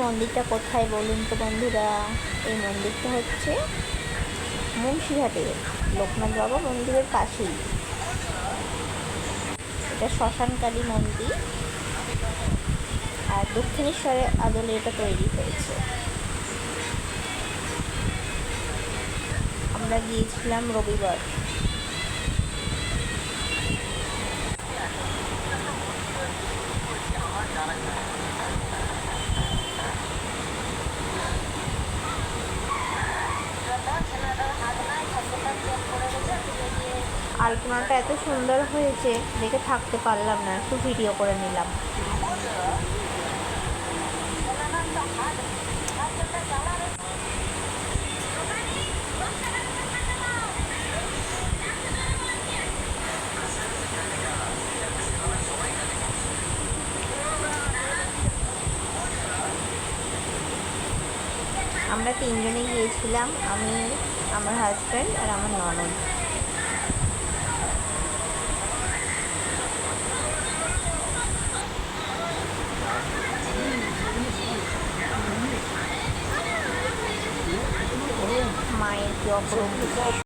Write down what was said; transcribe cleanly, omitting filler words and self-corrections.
মন্দিরটা কোথায় বলুন তো বন্ধুরা? এই মন্দিরটা হচ্ছে মুন্সিরহাটের লোকনাথ বাবা মন্দিরের পাশেই। এটা শ্মশানকালী মন্দির, আর দক্ষিণেশ্বরের আদলে এটা তৈরি হয়েছে। আমরা গিয়েছিলাম রবিবার। আলপনাটা এত সুন্দর হয়েছে, দেখে থাকতে পারলাম না, একটু ভিডিও করে নিলাম। আমরা তিনজনে গিয়েছিলাম, আমি, আমার হাজব্যান্ড আর আমার ননদ। মায়ের কি অপরূপ